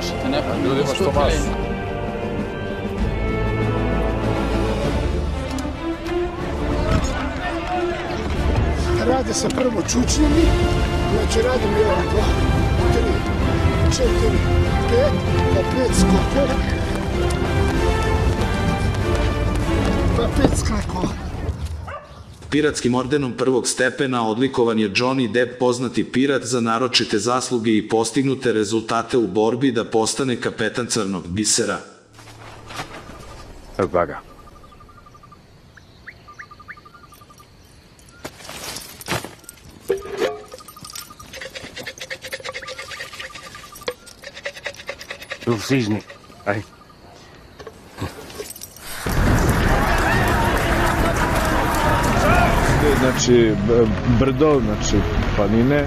ponašate, ne pa ljudima što masu. Rade se prvo čučnjeni, znači radim 1, 2, 3, 4, 5, pa 5 skokova, pa 5 skakova. Piratskim ordenom prvog stepena odlikovan je Johnny Depp, poznati pirat, za naročite zasluge i postignute rezultate u borbi da postane kapetan Crnog bisera. Evo ga. Sižni, aj. Znači, brdo, znači, planine,